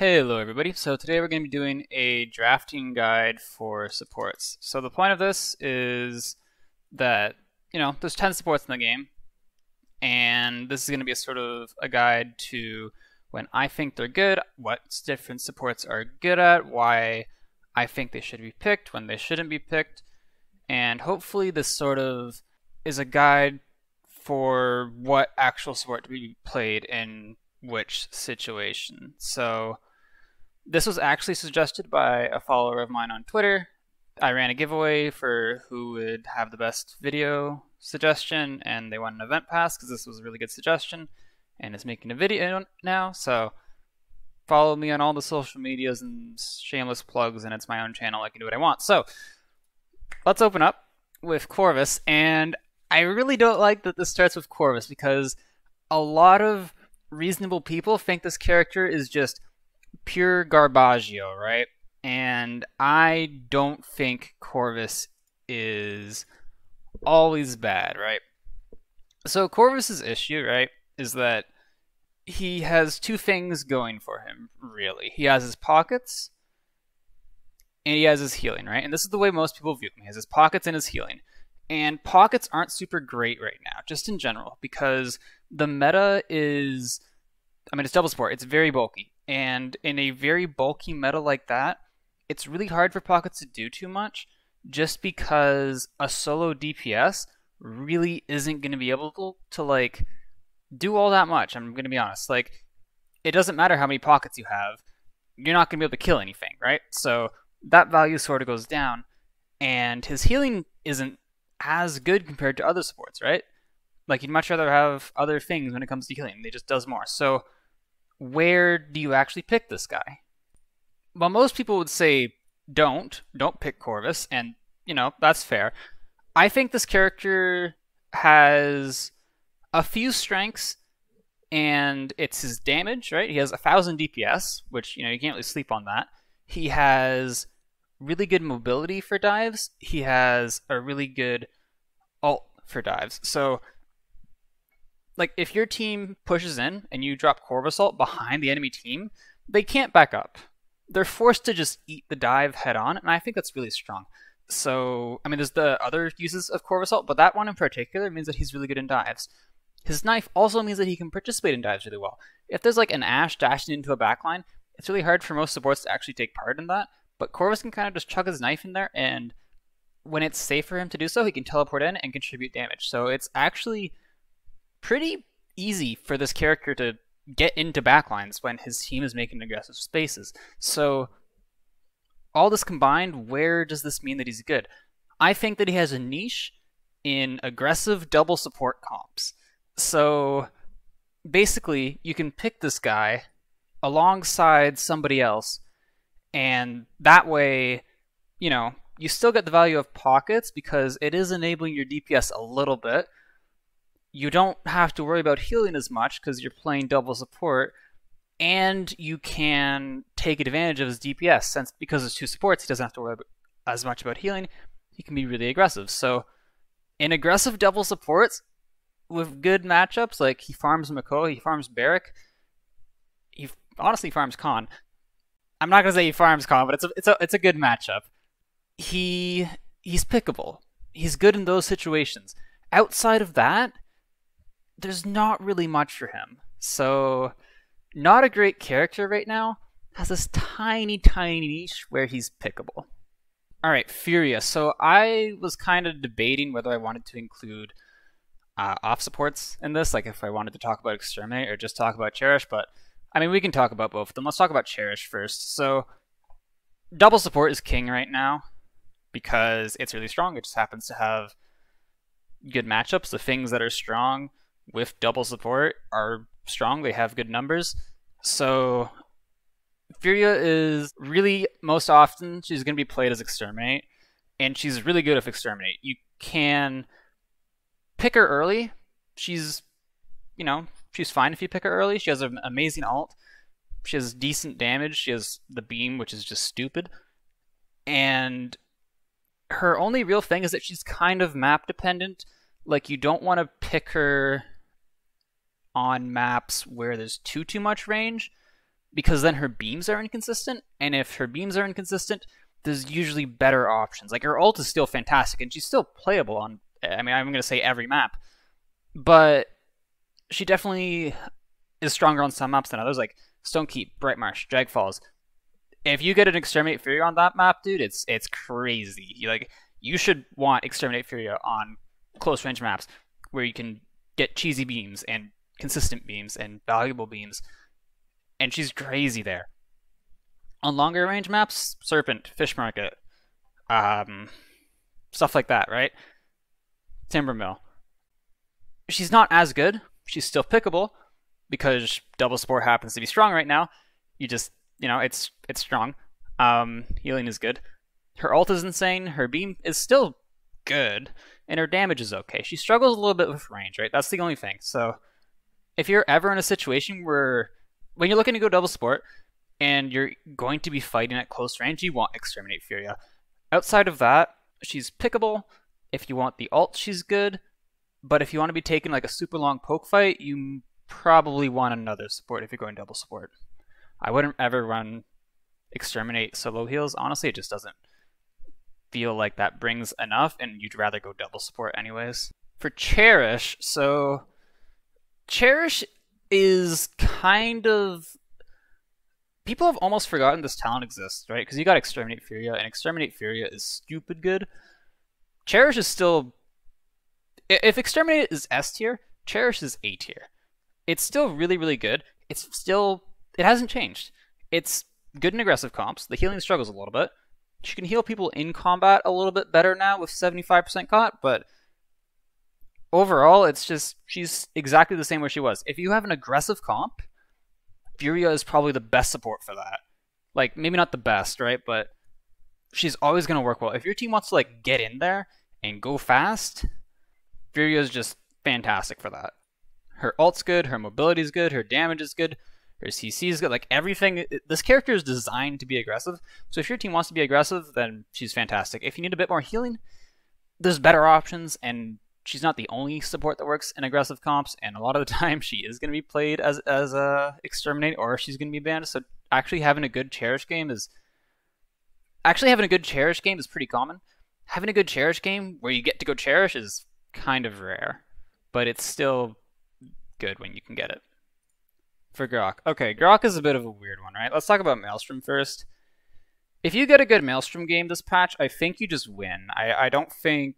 Hello everybody, so today we're going to be doing a drafting guide for supports. So the point of this is that, there's 10 supports in the game, and this is going to be a sort of a guide to when I think they're good, what different supports are good at, why I think they should be picked, when they shouldn't be picked, and hopefully this sort of is a guide for what actual support to be played in which situation. So this was actually suggested by a follower of mine on Twitter. I ran a giveaway for who would have the best video suggestion, and they won an event pass because this was a really good suggestion, and it's making a video now. So follow me on all the social medias and shameless plugs, and it's my own channel. I can do what I want. So let's open up with Corvus, and I really don't like that this starts with Corvus because a lot of reasonable people think this character is just pure garbaggio, right? And I don't think Corvus is always bad, right? So Corvus's issue, right, is that he has two things going for him, really. He has his pockets, and he has his healing, right? And this is the way most people view him. He has his pockets and his healing. And pockets aren't super great right now, just in general, because the meta is, it's double support. It's very bulky. And in a very bulky meta like that, it's really hard for pockets to do too much just because a solo DPS really isn't going to be able to, do all that much. I'm going to be honest. It doesn't matter how many pockets you have. You're not going to be able to kill anything, right? So that value sort of goes down. And his healing isn't as good compared to other supports, right? You'd much rather have other things when it comes to healing. They just does more. So where do you actually pick this guy? Well, most people would say don't pick Corvus, and that's fair. I think this character has a few strengths, and it's his damage, right? He has 1,000 DPS, which you can't really sleep on that. He has really good mobility for dives. He has a really good ult for dives. So if your team pushes in and you drop Corvus ult behind the enemy team, they can't back up. They're forced to just eat the dive head on, and I think that's really strong. So, there's the other uses of Corvus ult, but that one in particular means that he's really good in dives. His knife also means that he can participate in dives really well. If there's an Ashe dashing into a backline, it's really hard for most supports to actually take part in that, but Corvus can kind of just chuck his knife in there, and when it's safe for him to do so, he can teleport in and contribute damage. So it's actually pretty easy for this character to get into backlines when his team is making aggressive spaces. So all this combined, where does this mean that he's good? I think that he has a niche in aggressive double support comps. So basically, you can pick this guy alongside somebody else, and that way, you still get the value of pockets because it is enabling your DPS a little bit. You don't have to worry about healing as much because you're playing double support, and you can take advantage of his DPS since because there's two supports, he doesn't have to worry as much about healing. He can be really aggressive. So in aggressive double supports with good matchups, he farms Mako, he farms Barrack, he honestly farms Khan. I'm not gonna say he farms Khan, but it's a good matchup. He's pickable. He's good in those situations. Outside of that, there's not really much for him. So, not a great character right now. Has this tiny niche where he's pickable. Alright, Furia. So I was kind of debating whether I wanted to include off supports in this, if I wanted to talk about Exterminate or just talk about Cherish, but we can talk about both of them. Let's talk about Cherish first. So, double support is king right now because it's really strong. It just happens to have good matchups. The things that are strong with double support are strong. They have good numbers. So Furia is really, most often, she's going to be played as Exterminate, and she's really good at Exterminate. You can pick her early. She's fine if you pick her early. She has an amazing ult. She has decent damage. She has the beam, which is just stupid. And her only real thing is that she's kind of map dependent. You don't want to pick her on maps where there's too much range because then her beams are inconsistent, and if her beams are inconsistent, there's usually better options. Like her ult is still fantastic, and she's still playable on, I mean, I'm going to say every map, but she definitely is stronger on some maps than others, like Stonekeep, Bright Marsh, Drag Falls. If you get an Exterminate Furia on that map, dude, it's crazy. You should want Exterminate Furia on close range maps where you can get cheesy beams and consistent beams and valuable beams, and she's crazy there. On longer range maps, Serpent, Fish Market, stuff like that, right? Timbermill. She's not as good. She's still pickable because double support happens to be strong right now. It's strong. Healing is good. Her ult is insane. Her beam is still good, and her damage is okay. She struggles a little bit with range, right? That's the only thing. So if you're ever in a situation where, when you're looking to go double support, and you're going to be fighting at close range, you want Exterminate Furia. Outside of that, she's pickable. If you want the ult, she's good. But if you want to be taking like a super long poke fight, you probably want another support if you're going double support. I wouldn't ever run Exterminate solo heals. Honestly, it just doesn't feel like that brings enough, and you'd rather go double support anyways. For Cherish, so Cherish is kind of... People have almost forgotten this talent exists, right? Because you got Exterminate Furia, and Exterminate Furia is stupid good. Cherish is still... If Exterminate is S tier, Cherish is A tier. It's still really, really good. It hasn't changed. It's good in aggressive comps. The healing struggles a little bit. She can heal people in combat a little bit better now with 75% caught, but overall, it's just, she's exactly the same where she was. If you have an aggressive comp, Furia is probably the best support for that. Like, maybe not the best, right? But she's always going to work well. If your team wants to, like, get in there and go fast, Furia is just fantastic for that. Her ult's good, her mobility's good, her damage is good, her CC is good. Like, everything... This character is designed to be aggressive. So if your team wants to be aggressive, then she's fantastic. If you need a bit more healing, there's better options, and she's not the only support that works in aggressive comps, and a lot of the time she is going to be played as a Exterminate, or she's going to be banned. So actually having a good Cherish game is pretty common. Having a good Cherish game where you get to go Cherish is kind of rare, but it's still good when you can get it. For Grohk. Okay, Grohk is a bit of a weird one, right? Let's talk about Maelstrom first. If you get a good Maelstrom game this patch, I think you just win. I don't think...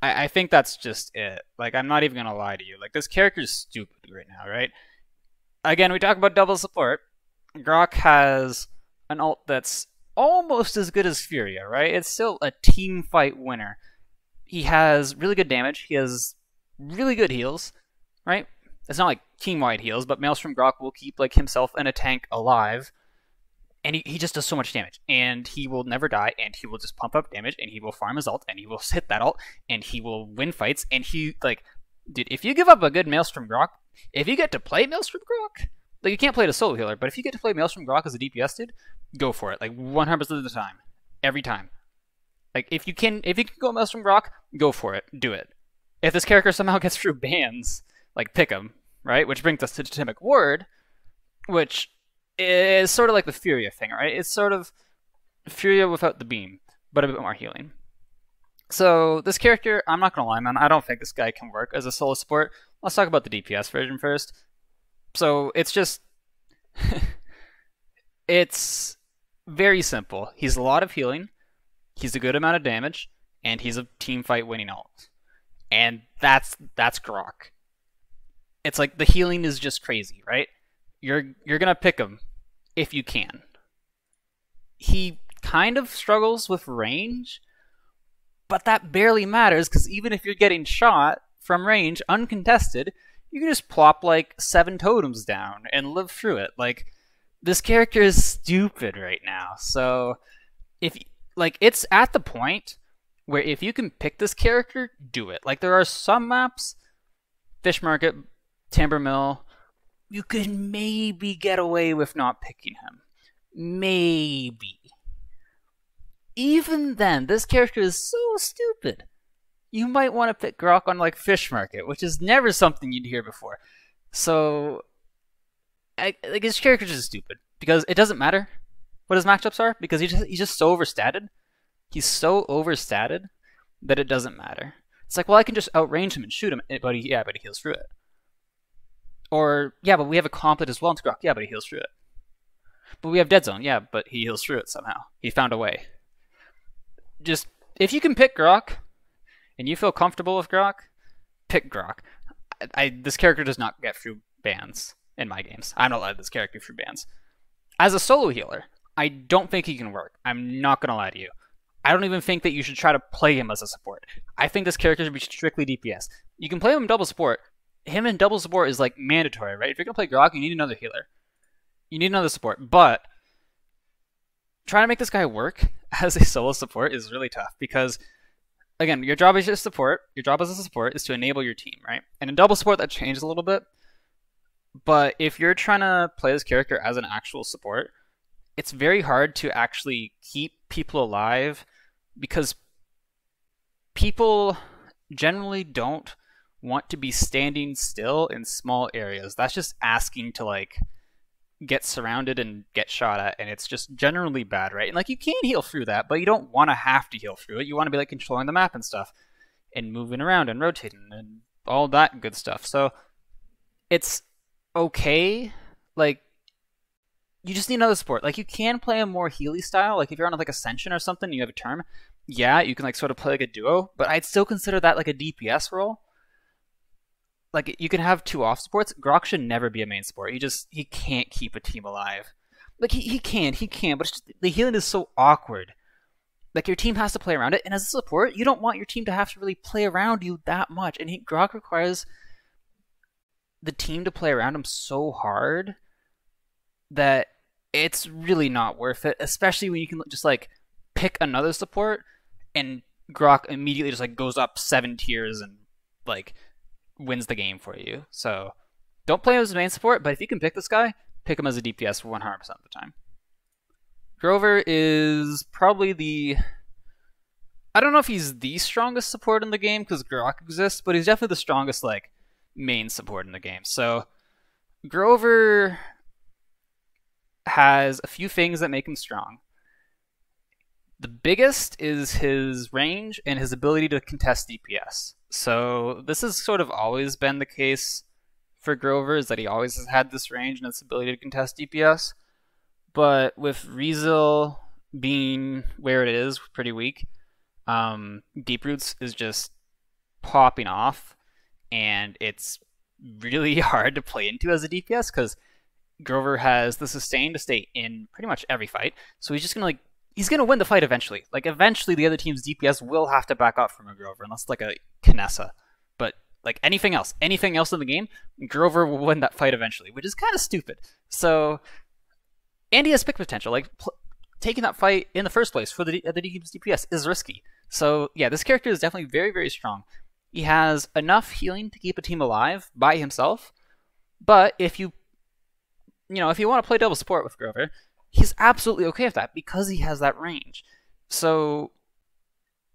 I think that's just it. Like, I'm not even gonna lie to you. Like, this character is stupid right now, right? Again, we talk about double support. Grohk has an ult that's almost as good as Furia, right? It's still a team fight winner. He has really good damage. He has really good heals, right? It's not like team-wide heals, but Maelstrom Grohk will keep like himself and a tank alive. And he just does so much damage, and he will never die, and he will just pump up damage, and he will farm his ult, and he will hit that ult, and he will win fights, and he, like, dude, if you give up a good Maelstrom Grohk, if you get to play Maelstrom Grohk, like, you can't play it as solo healer, but if you get to play Maelstrom Grohk as a DPS dude, go for it, like, 100% of the time, every time. Like, if you can go Maelstrom Grohk, go for it, do it. If this character somehow gets through bans, like, pick him, right, which brings us to Totemic Ward, which... is sort of like the Furia thing, right? It's sort of Furia without the beam, but a bit more healing. So this character, I'm not gonna lie, man, I don't think this guy can work as a solo support. Let's talk about the DPS version first. So it's just... it's very simple. He's a lot of healing, he's a good amount of damage, and he's a team fight winning ult. And that's Grohk. It's like the healing is just crazy, right? You're gonna pick him if you can. He kind of struggles with range, but that barely matters because even if you're getting shot from range uncontested, you can just plop like 7 totems down and live through it. Like, this character is stupid right now. So if like, it's at the point where if you can pick this character, do it. Like, there are some maps, Fish Market, Timbermill, you could maybe get away with not picking him. Maybe. Even then, this character is so stupid. You might want to pick Grohk on, like, Fish Market, which is never something you'd hear before. So, like his character's just stupid because it doesn't matter what his matchups are because he's just so overstated. He's so overstated that it doesn't matter. It's like, well, I can just outrange him and shoot him, but he heals through it. Or yeah, but we have a complet as well into Grohk. Yeah, but he heals through it. But we have Dead Zone. Yeah, but he heals through it somehow. He found a way. Just if you can pick Grohk and you feel comfortable with Grohk, pick Grohk. This character does not get through bans in my games. I'm not allowed this character through bans. As a solo healer, I don't think he can work. I'm not gonna lie to you. I don't even think that you should try to play him as a support. I think this character should be strictly DPS. You can play him in double support. Him in double support is like mandatory, right? If you're gonna play Grohk, you need another healer. You need another support. But trying to make this guy work as a solo support is really tough because, again, your job is just support. Your job as a support is to enable your team, right? And in double support, that changes a little bit. But if you're trying to play this character as an actual support, it's very hard to actually keep people alive because people generally don't want to be standing still in small areas. That's just asking to like get surrounded and get shot at, and it's just generally bad, right? And like you can heal through that, but you don't want to have to heal through it. You want to be like controlling the map and stuff and moving around and rotating and all that good stuff. So it's okay. Like you just need another support. Like you can play a more Healy style. Like if you're on like Ascension or something, you have a term. Yeah, you can like sort of play like a duo, but I'd still consider that like a DPS role. Like you can have two off supports. Grohk should never be a main support. He can't keep a team alive. Like he can, but it's just, the healing is so awkward. Like your team has to play around it, and as a support, you don't want your team to have to really play around you that much. And Grohk requires the team to play around him so hard that it's really not worth it. Especially when you can just like pick another support, and Grohk immediately just like goes up 7 tiers and like wins the game for you. So don't play him as a main support, but if you can pick this guy, pick him as a DPS 100% of the time. Grover is probably the... I don't know if he's the strongest support in the game because Grohk exists, but he's definitely the strongest like main support in the game. So Grover has a few things that make him strong. The biggest is his range and his ability to contest DPS. So this has sort of always been the case for Grover, is that he always has had this range and its ability to contest DPS. But with Rizal being where it is, pretty weak, Deep Roots is just popping off, and it's really hard to play into as a DPS because Grover has the sustain to stay in pretty much every fight. So he's just gonna like he's gonna win the fight eventually. Like eventually, the other team's DPS will have to back up from a Grover, unless it's like a Kinessa. But like anything else in the game, Grover will win that fight eventually, which is kind of stupid. So, and he has pick potential. Like taking that fight in the first place for the other team's DPS is risky. So yeah, this character is definitely very, very strong. He has enough healing to keep a team alive by himself. But if you want to play double support with Grover, he's absolutely okay with that because he has that range. So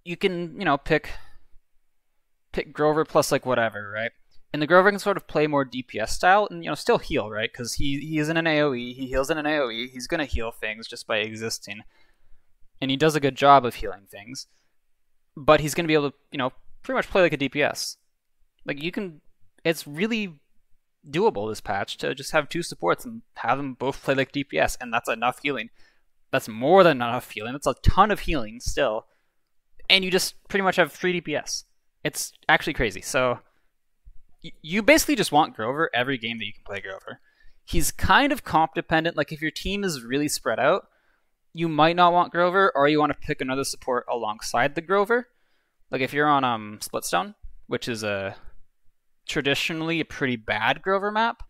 you can, pick Grover plus like whatever, right? And the Grover can sort of play more DPS style and still heal, right? Because he is in an AoE, he heals in an AoE, he's gonna heal things just by existing. And he does a good job of healing things. But he's gonna be able to, pretty much play like a DPS. Like it's really doable this patch to just have 2 supports and have them both play like DPS, and that's enough healing. That's more than enough healing. That's a ton of healing still. And you just pretty much have 3 DPS. It's actually crazy. So you basically just want Grover every game that you can play Grover. He's kind of comp dependent. Like if your team is really spread out, you might not want Grover, or you want to pick another support alongside the Grover. Like if you're on Splitstone, which is traditionally a pretty bad Grover map,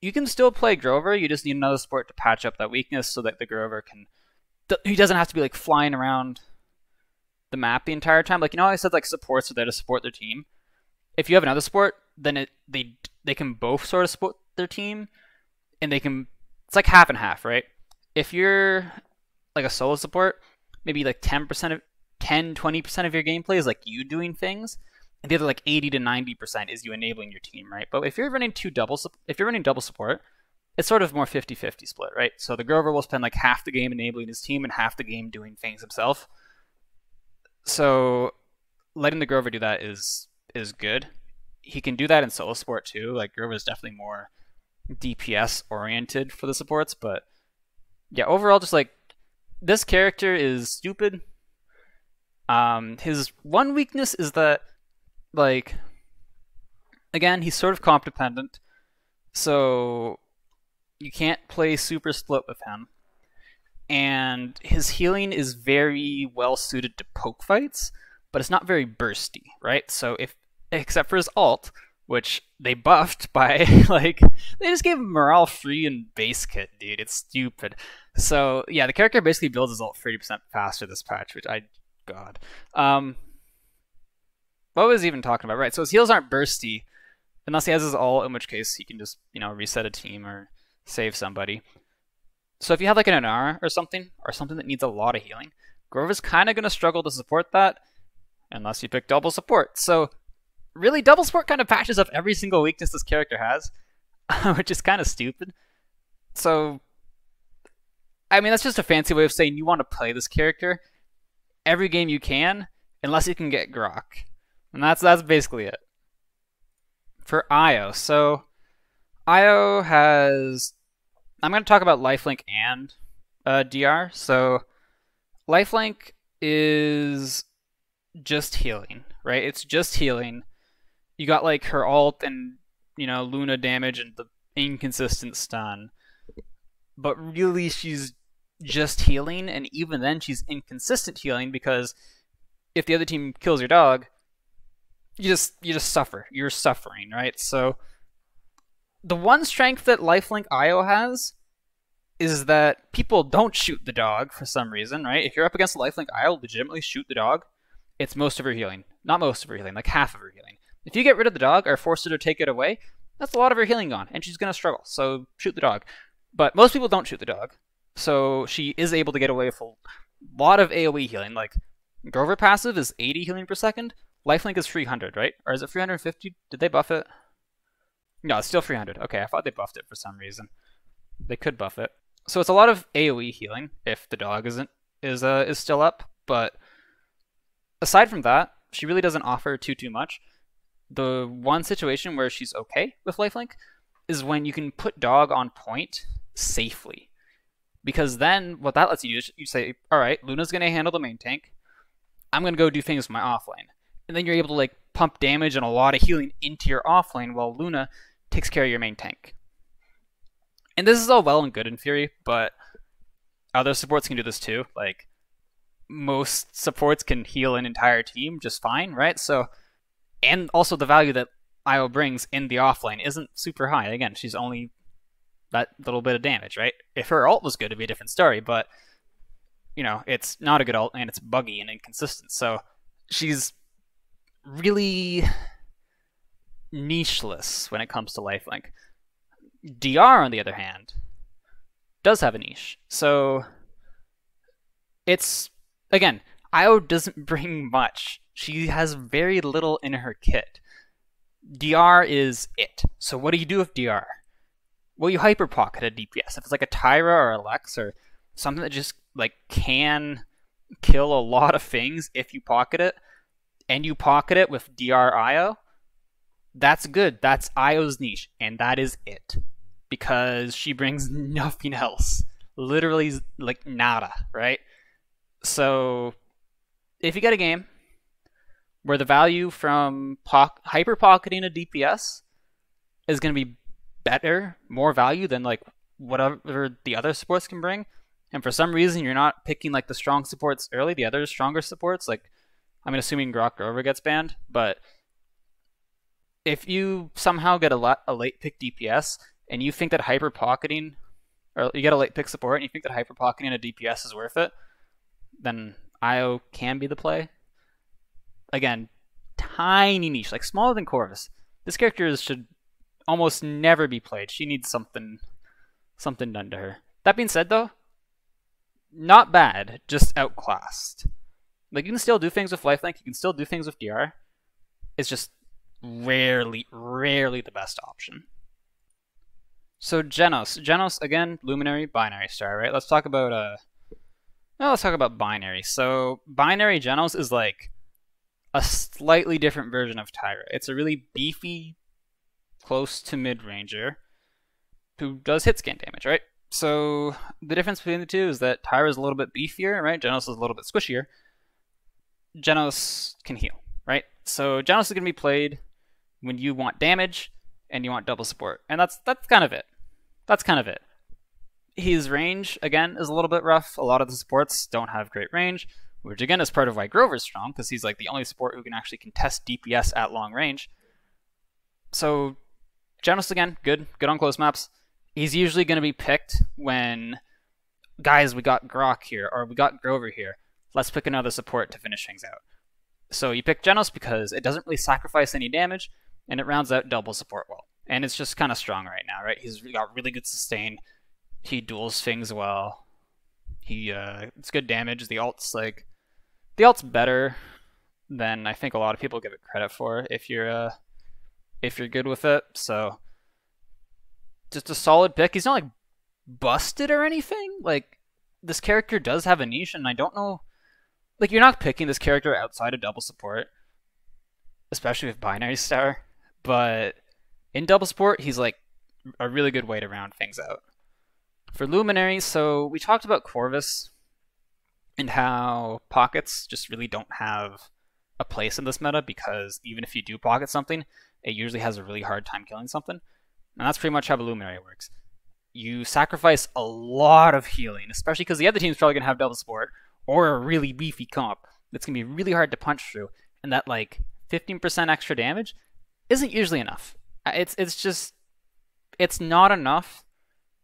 you can still play Grover. You just need another support to patch up that weakness so that the Grover he doesn't have to be like flying around the map the entire time. Like I said, like supports are there to support their team. If you have another support, then they can both sort of support their team, and it's like half and half, right? If you're like a solo support, maybe like 20% of your gameplay is like you doing things, and the other like 80 to 90% is you enabling your team, right? But if you're running if you're running double support, it's sort of more 50-50 split, right? So the Grover will spend like half the game enabling his team and half the game doing things himself. So letting the Grover do that is good. He can do that in solo support too. Like Grover is definitely more DPS oriented for the supports, but yeah, overall, just like this character is stupid. His one weakness is that, like, again, he's sort of comp dependent, so you can't play super split with him. And his healing is very well suited to poke fights, but it's not very bursty, right? So except for his ult, which they buffed by like they just gave him morale free and base kit, dude. It's stupid. So yeah, the character basically builds his ult 30% faster this patch, which God. What was he even talking about? Right, so his heals aren't bursty unless he has his ult, in which case he can just, reset a team or save somebody. So if you have like an Inara or something that needs a lot of healing, Grover's kind of going to struggle to support that unless you pick double support. So really, double support kind of patches up every single weakness this character has, which is kind of stupid. So, I mean, that's just a fancy way of saying you want to play this character every game you can, unless you can get Grohk. And that's basically it. For Io, so Io has... I'm going to talk about lifelink and DR. So lifelink is just healing, right? It's just healing. You got like her ult and, Luna damage and the inconsistent stun. But really she's just healing, and even then she's inconsistent healing because if the other team kills your dog, you just suffer. You're suffering, right? So the one strength that lifelink Io has is that people don't shoot the dog for some reason, right? If you're up against a lifelink Io, legitimately shoot the dog, it's most of her healing. Not most of her healing, like half of her healing. If you get rid of the dog or force her to take it away, that's a lot of her healing gone, and she's going to struggle, so shoot the dog. But most people don't shoot the dog, so she is able to get away with a lot of AoE healing. Like, Grover passive is 80 healing per second, lifelink is 300, right? Or is it 350? Did they buff it? No, it's still 300. Okay, I thought they buffed it for some reason. They could buff it. So it's a lot of AoE healing if the dog is still up, but aside from that, she really doesn't offer too much. The one situation where she's okay with lifelink is when you can put dog on point safely. Because then what that lets you do is you say, all right, Luna's going to handle the main tank. I'm going to go do things with my offlane. And then you're able to like pump damage and a lot of healing into your offlane while Luna takes care of your main tank. And this is all well and good in Fury, but other supports can do this too. Like, most supports can heal an entire team just fine, right? So, and also the value that Io brings in the offlane isn't super high. Again, she's only that little bit of damage, right? If her ult was good, it'd be a different story, but, it's not a good ult, and it's buggy and inconsistent. So, she's really nicheless when it comes to lifelink. DR, on the other hand, does have a niche. So it's, again, Io doesn't bring much. She has very little in her kit. DR is it. So what do you do with DR? Well, you hyper pocket a DPS. If it's like a Tyra or a Lex or something that just like can kill a lot of things if you pocket it, and you pocket it with DR Io, that's good. That's Io's niche, and that is it. Because she brings nothing else. Literally, like, nada, right? So, if you get a game where the value from hyper-pocketing a DPS is going to be better, more value than, like, whatever the other supports can bring, and for some reason you're not picking, like, the strong supports early, the other stronger supports, like, I'm assuming Grohk Grover gets banned, but if you somehow get a late pick DPS and you think that hyper pocketing, or you get a late pick support and you think that hyper pocketing a DPS is worth it, then Io can be the play. Again, tiny niche, like smaller than Corvus. This character should almost never be played. She needs something done to her. That being said, though, not bad, just outclassed. Like, you can still do things with lifelink, you can still do things with DR, is just rarely the best option. So Jenos again, Luminary, Binary Star, right? Let's talk about Binary. So Binary Jenos is like a slightly different version of Tyra. It's a really beefy, close to mid-ranger who does hit scan damage, right? So the difference between the two is that Tyra is a little bit beefier, right? Jenos is a little bit squishier. Jenos can heal, right? So Jenos is going to be played when you want damage and you want double support, and that's kind of it. That's kind of it. His range, again, is a little bit rough. A lot of the supports don't have great range, which again is part of why Grover's strong, because he's like the only support who can actually contest DPS at long range. So Jenos, again, good on close maps. He's usually going to be picked when, guys, we got Grohk here, or we got Grover here. Let's pick another support to finish things out. So you pick Jenos because it doesn't really sacrifice any damage, and it rounds out double support well. And it's just kind of strong right now, right? He's got really good sustain. He duels things well. It's good damage. The alt's better than I think a lot of people give it credit for if you're good with it. So just a solid pick. He's not like busted or anything. Like, this character does have a niche, and I don't know, like, you're not picking this character outside of double support, especially with Binary Star, but in double support, he's like a really good way to round things out. For Luminary, so we talked about Corvus and how pockets just really don't have a place in this meta, because even if you do pocket something, it usually has a really hard time killing something. And that's pretty much how the Luminary works. You sacrifice a lot of healing, especially because the other team's probably going to have double support or a really beefy comp that's going to be really hard to punch through, and that like 15% extra damage isn't usually enough. It's not enough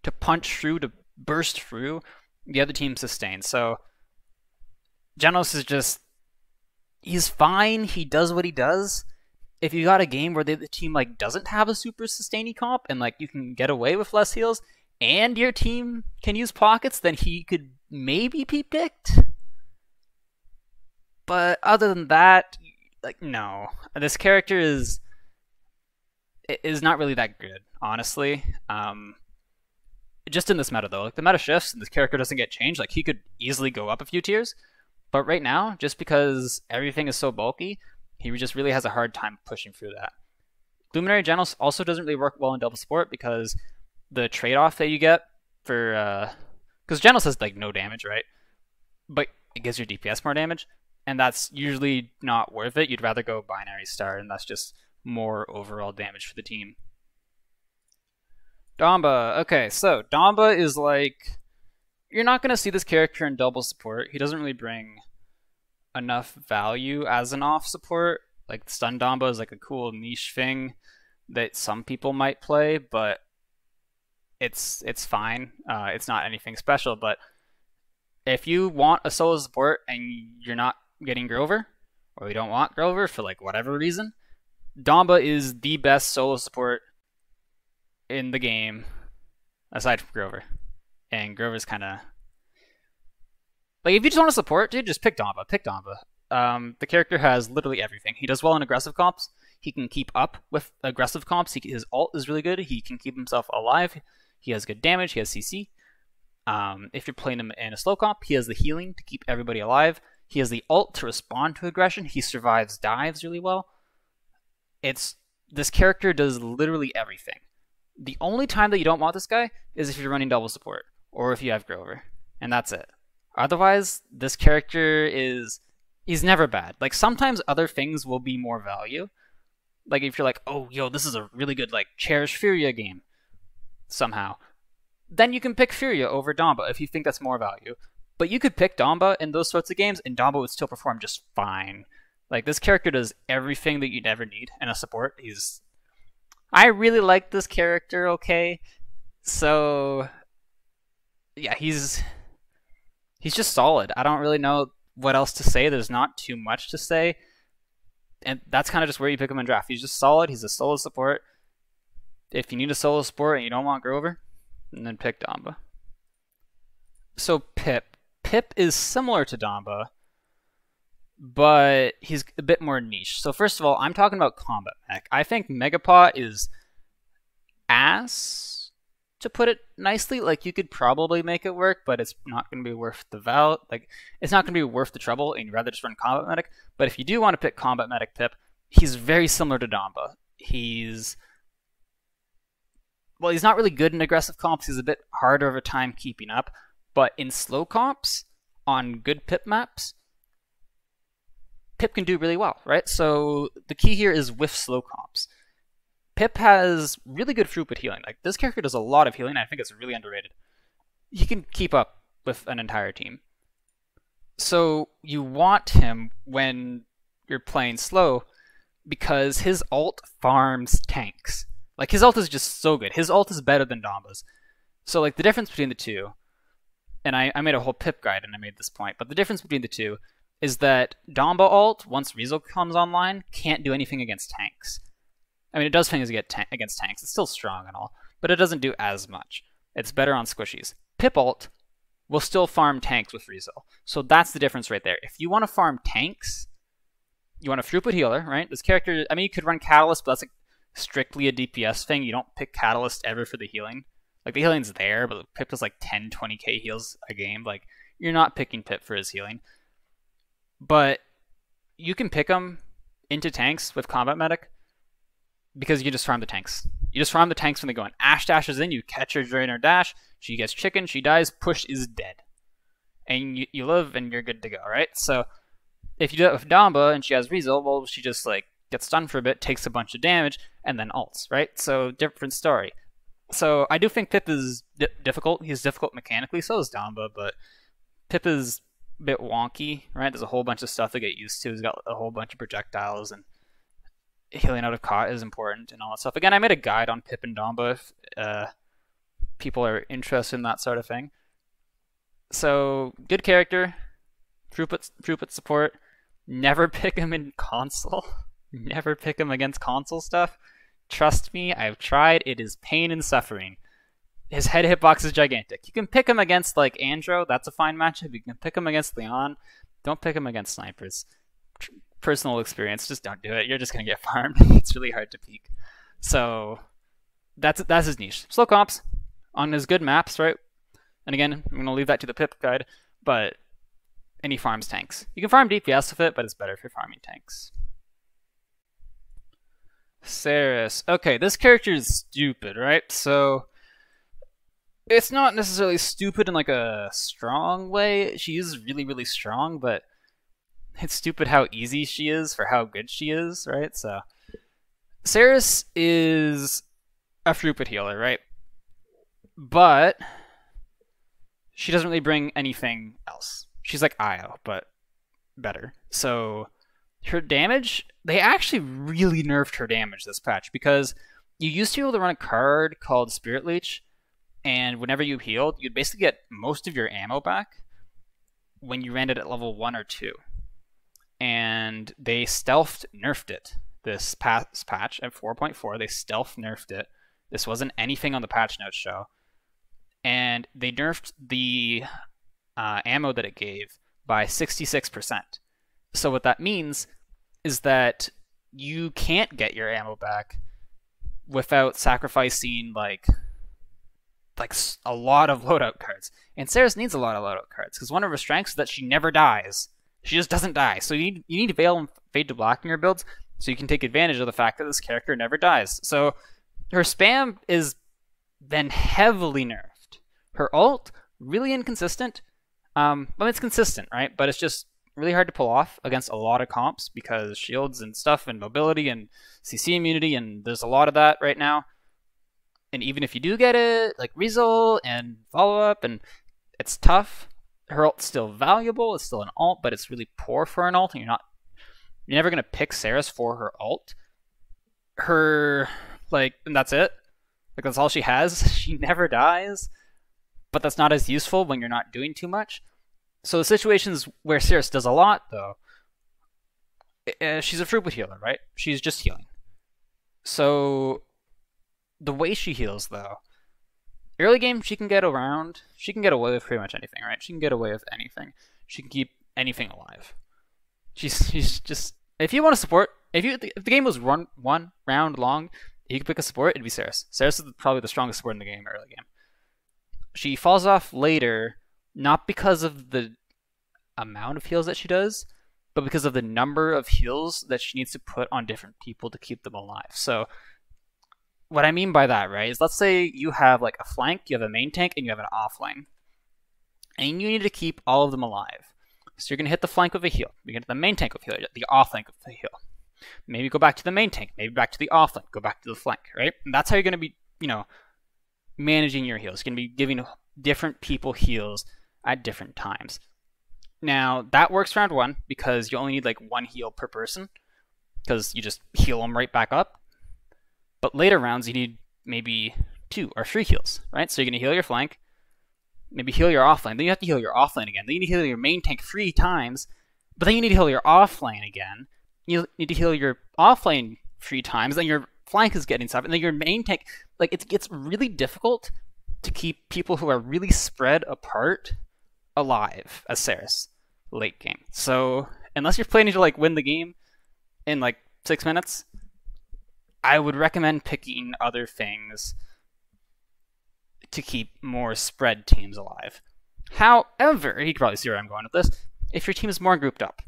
to punch through, to burst through the other team's sustain. So Jenos is just, he's fine. He does what he does. If you got a game where the team like doesn't have a super sustainy comp and like you can get away with less heals and your team can use pockets, then he could maybe be picked. But other than that, like, no. This character is not really that good, honestly. Just in this meta, though. Like, the meta shifts and this character doesn't get changed. Like, he could easily go up a few tiers. But right now, just because everything is so bulky, he just really has a hard time pushing through that. Luminary Jenos also doesn't really work well in double support because the trade-off that you get for... Because Jenos has, like, no damage, right? But it gives your DPS more damage. And that's usually not worth it. You'd rather go Binary Star, and that's just more overall damage for the team. Damba. Okay, so Damba is like... You're not going to see this character in double support. He doesn't really bring enough value as an off support. Like, Stun Damba is like a cool niche thing that some people might play, but it's fine. It's not anything special, but if you want a solo support and you're not getting Grover, or you don't want Grover for like whatever reason, Damba is the best solo support in the game aside from Grover. And Grover's kind of like, if you just want to support, dude, just pick Damba. Pick Damba. The character has literally everything. He does well in aggressive comps. He can keep up with aggressive comps. His ult is really good. He can keep himself alive. He has good damage. He has CC. If you're playing him in a slow comp, he has the healing to keep everybody alive. He has the ult to respond to aggression. He survives dives really well. This character does literally everything. The only time that you don't want this guy is if you're running double support, or if you have Grover, and that's it. Otherwise, this character he's never bad. Like, sometimes other things will be more value. Like, if you're like, oh, yo, this is a really good, like, Cherish Furia game, somehow, then you can pick Furia over Damba if you think that's more value. But you could pick Damba in those sorts of games, and Damba would still perform just fine. Like, this character does everything that you'd ever need in a support. I really like this character, okay? So, yeah, he's just solid. I don't really know what else to say. There's not too much to say. And that's kind of just where you pick him in draft. He's just solid. He's a solo support. If you need a solo support and you don't want Grover, then pick Damba. So Pip. Pip is similar to Damba, but he's a bit more niche. So first of all, I'm talking about combat mech. I think Megapot is ass, to put it nicely. Like, you could probably make it work, but it's not going to be worth the it's not going to be worth the trouble, and you'd rather just run combat medic. But if you do want to pick combat medic Pip, he's very similar to Damba. He's not really good in aggressive comps. He's a bit harder of a time keeping up, but in slow comps on good Pip maps, Pip can do really well, right? So the key here is with slow comps. Pip has really good throughput healing. Like, this character does a lot of healing, and I think it's really underrated. He can keep up with an entire team. So you want him when you're playing slow, because his ult farms tanks. Like, his ult is just so good. His ult is better than Damba's. So, like, the difference between the two, and I made a whole Pip guide and I made this point, but the difference between the two is that Damba ult, once Rizzo comes online, can't do anything against tanks. I mean, it does things against tanks. It's still strong and all, but it doesn't do as much. It's better on squishies. Pip ult will still farm tanks with Rizzo. So that's the difference right there. If you want to farm tanks, you want a throughput healer, right? This character, I mean, you could run Catalyst, but that's like strictly a DPS thing. You don't pick Catalyst ever for the healing. Like, the healing's there, but Pip does like 10, 20k heals a game. Like, you're not picking Pip for his healing. But you can pick him into tanks with Combat Medic because you just farm the tanks. You just farm the tanks when they go in. Ash dashes in, you catch her during her dash, she gets chicken, she dies, push is dead. And you live and you're good to go, right? So if you do it with Damba and she has Rizzo, well, she just like gets stunned for a bit, takes a bunch of damage, and then ults, right? So different story. So I do think Pip is difficult. He's difficult mechanically, so is Damba, but Pip is a bit wonky, right? There's a whole bunch of stuff to get used to. He's got a whole bunch of projectiles, and healing out of caught is important and all that stuff. Again, I made a guide on Pip and Damba if people are interested in that sort of thing. So, good character, throughput support. Never pick him in console. Never pick him against console stuff. Trust me, I've tried. It is pain and suffering. His head hitbox is gigantic. You can pick him against, like, Andro. That's a fine matchup. You can pick him against Leon. Don't pick him against snipers. Personal experience, just don't do it. You're just going to get farmed. It's really hard to peek. So, that's his niche. Slow comps on his good maps, right? And again, I'm going to leave that to the Pip guide, and he farms tanks. You can farm DPS with it, but it's better if you're farming tanks. Seris. Okay, this character is stupid, right? So, it's not necessarily stupid in like a strong way. She is really, really strong, but it's stupid how easy she is for how good she is, right? So, Seris is a throughput healer, right? But she doesn't really bring anything else. She's like Io, but better. So, her damage, they actually really nerfed her damage this patch, because you used to be able to run a card called Spirit Leech, and whenever you healed, you'd basically get most of your ammo back when you ran it at level 1 or 2. And they stealthed nerfed it this patch at 4.4. They stealth nerfed it. This wasn't anything on the patch notes show. And they nerfed the ammo that it gave by 66%. So what that means is that you can't get your ammo back without sacrificing like a lot of loadout cards. And Seris needs a lot of loadout cards, because one of her strengths is that she never dies. She just doesn't die. So you need Veil and Fade to Black in your builds, so you can take advantage of the fact that this character never dies. So her spam is then heavily nerfed. Her ult, really inconsistent. Well, it's consistent, right? But it's just really hard to pull off against a lot of comps, because shields and stuff and mobility and CC immunity, and there's a lot of that right now. And even if you do get it, like Rizzo and follow-up, and it's tough, her ult's still valuable. It's still an ult, but it's really poor for an ult, and you're never going to pick Seris for her ult. And that's it. Like, that's all she has. She never dies, but that's not as useful when you're not doing too much. So the situations where Seris does a lot, though, she's a throughput healer, right? She's just healing. So the way she heals, though, early game, she can get around. She can get away with pretty much anything, right? She can get away with anything. She can keep anything alive. She's just, if you want to support, if the game was one round long, you could pick a support, it'd be Seris. Seris is probably the strongest support in the game early game. She falls off later, not because of the amount of heals that she does, but because of the number of heals that she needs to put on different people to keep them alive. So what I mean by that, right, is let's say you have like a flank, you have a main tank, and you have an off lane, and you need to keep all of them alive. So you're going to hit the flank with a heal. You're going to hit the main tank with a heal, the off flank with a heal. Maybe go back to the main tank, maybe back to the off flank, go back to the flank, right? And that's how you're going to be, managing your heals. You're going to be giving different people heals at different times. Now, that works round one because you only need like one heal per person because you just heal them right back up. But later rounds, you need maybe 2 or 3 heals, right? So you're going to heal your flank, maybe heal your offlane, then you have to heal your offlane again, then you need to heal your main tank 3 times, but then you need to heal your offlane again, you need to heal your offlane 3 times, then your flank is getting stuff, and then your main tank, like, it gets really difficult to keep people who are really spread apart alive as Seris late game. So unless you're planning to like win the game in like 6 minutes, I would recommend picking other things to keep more spread teams alive. However, you can probably see where I'm going with this. If your team is more grouped up,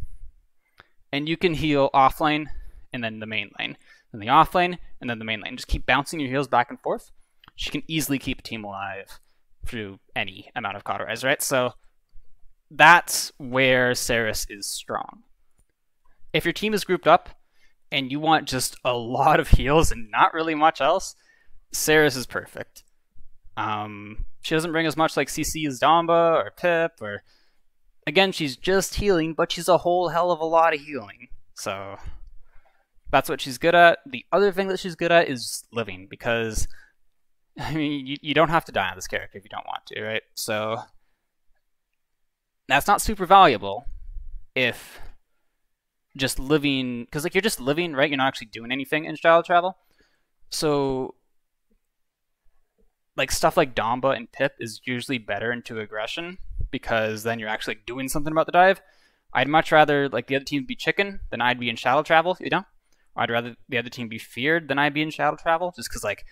and you can heal off lane and then the main lane, then the off lane and then the main lane, just keep bouncing your heals back and forth, you can easily keep a team alive through any amount of cauterize, right? So that's where Seris is strong. If your team is grouped up and you want just a lot of heals and not really much else, Seris is perfect. She doesn't bring as much like CC as Damba or Pip, or again, she's just healing, but she's a whole hell of a lot of healing. So that's what she's good at. The other thing that she's good at is living, because I mean, you don't have to die on this character if you don't want to, right? So that's not super valuable if just living, because like you're just living, right? You're not actually doing anything in Shadow Travel. So like stuff like Damba and Pip is usually better into aggression, because then you're actually like, doing something about the dive. I'd much rather like the other team be chicken than I'd be in Shadow Travel, Or I'd rather the other team be feared than I'd be in Shadow Travel, just because like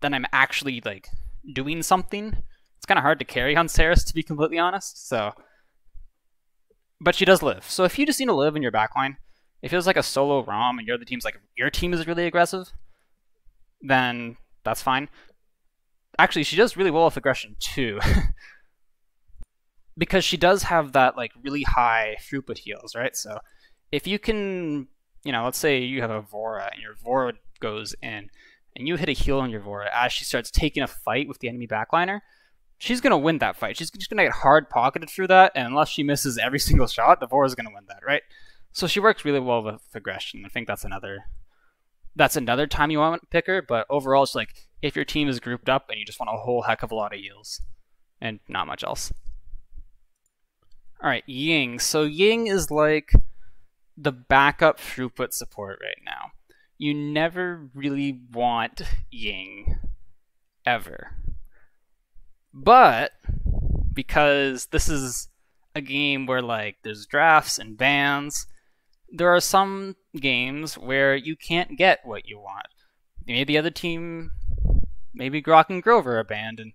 then I'm actually like doing something. It's kind of hard to carry on Seris, to be completely honest. So, but she does live. So if you just need to live in your backline, if it was like a solo ROM and your team is really aggressive, then that's fine. Actually, she does really well with aggression too, because she does have that like really high throughput heals, right? So if you can, let's say you have a Vora and your Vora goes in, and you hit a heal on your Vora as she starts taking a fight with the enemy backliner, she's going to win that fight. She's just going to get hard-pocketed through that, and unless she misses every single shot, the Vora's going to win that, right? So she works really well with aggression. I think that's another time you want to pick her, but overall, it's like if your team is grouped up and you just want a whole heck of a lot of heals and not much else. Alright, Ying. So Ying is like the backup throughput support right now. You never really want Ying, ever. But because this is a game where like there's drafts and bans, there are some games where you can't get what you want. Maybe the other team, maybe Grohk and Grover are banned and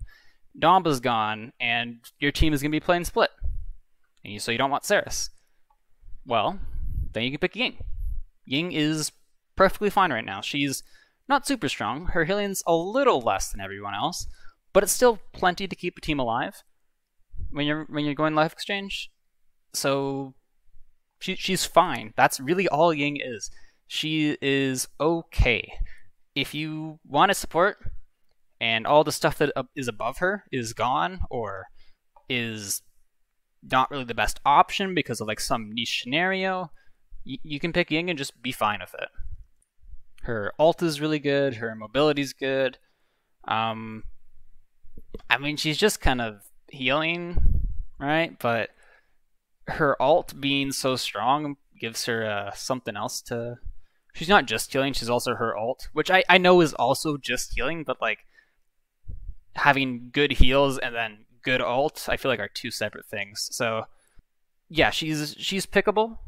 Damba's gone, and your team is going to be playing split. And so you don't want Seris. Well, then you can pick Ying. Ying is perfectly fine right now. She's not super strong. Her healing's a little less than everyone else, but it's still plenty to keep a team alive when you're going life exchange. So she's fine. That's really all Ying is. She is okay. If you want to support and all the stuff that is above her is gone or is not really the best option because of like some niche scenario, you can pick Ying and just be fine with it. Her ult is really good. Her mobility's good. I mean, she's just kind of healing, right? But her ult being so strong gives her something else to... She's not just healing, she's also her ult, which I know is also just healing, but like having good heals and then good ult, I feel like are two separate things. So yeah, she's pickable.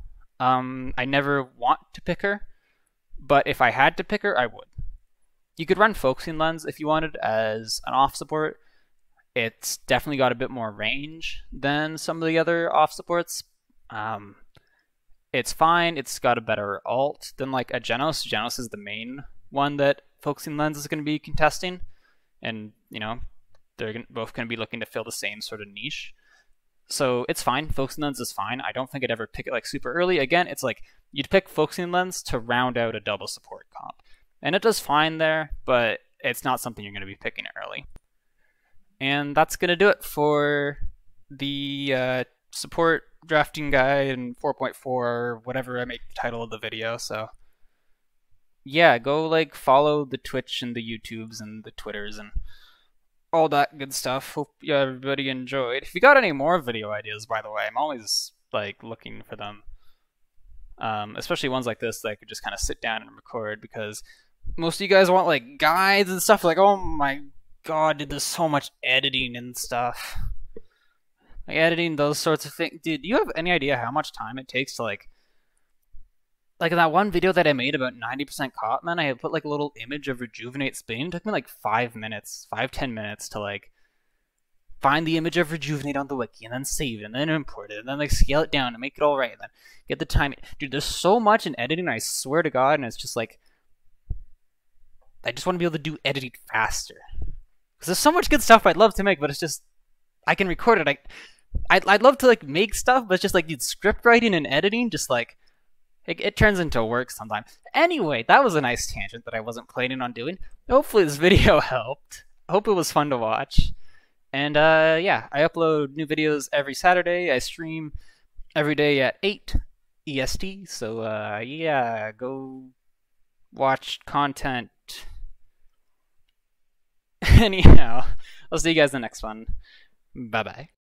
I never want to pick her, but if I had to pick her, I would. You could run Focusing Lens if you wanted as an off support. It's definitely got a bit more range than some of the other off supports. Um, it's fine. It's got a better ult than like a Jenos. Jenos is the main one that Focusing Lens is going to be contesting, and they're both going to be looking to fill the same sort of niche. So it's fine. Focusing Lens is fine. I don't think I'd ever pick it like super early. Again, it's like you'd pick Focusing Lens to round out a double support comp, and it does fine there, but it's not something you're going to be picking early. And that's going to do it for the support drafting guide in 4.4, whatever I make the title of the video. So yeah, go like follow the Twitch and the YouTubes and the Twitters and all that good stuff. Hope everybody enjoyed. If you got any more video ideas, by the way, I'm always like looking for them. Especially ones like this that I could just kind of sit down and record, because most of you guys want like guides and stuff. Like, oh my god, dude, there's so much editing and stuff. Like editing those sorts of things. Dude, do you have any idea how much time it takes to like in that one video that I made about 90% cop, man, I had put like a little image of Rejuvenate Spain. It took me like 10 minutes to like find the image of Rejuvenate on the wiki and then save it and then import it and then like scale it down and make it all right and then get the time. Dude, there's so much in editing, I swear to God, and it's just like I just want to be able to do editing faster. Because there's so much good stuff I'd love to make, but it's just I can record it. I'd love to like make stuff, but it's just like dude, script writing and editing just like it turns into work sometimes. Anyway, that was a nice tangent that I wasn't planning on doing. Hopefully this video helped. I hope it was fun to watch. And yeah, I upload new videos every Saturday. I stream every day at 8 EST. So yeah, go watch content. Anyhow, I'll see you guys in the next one. Bye-bye.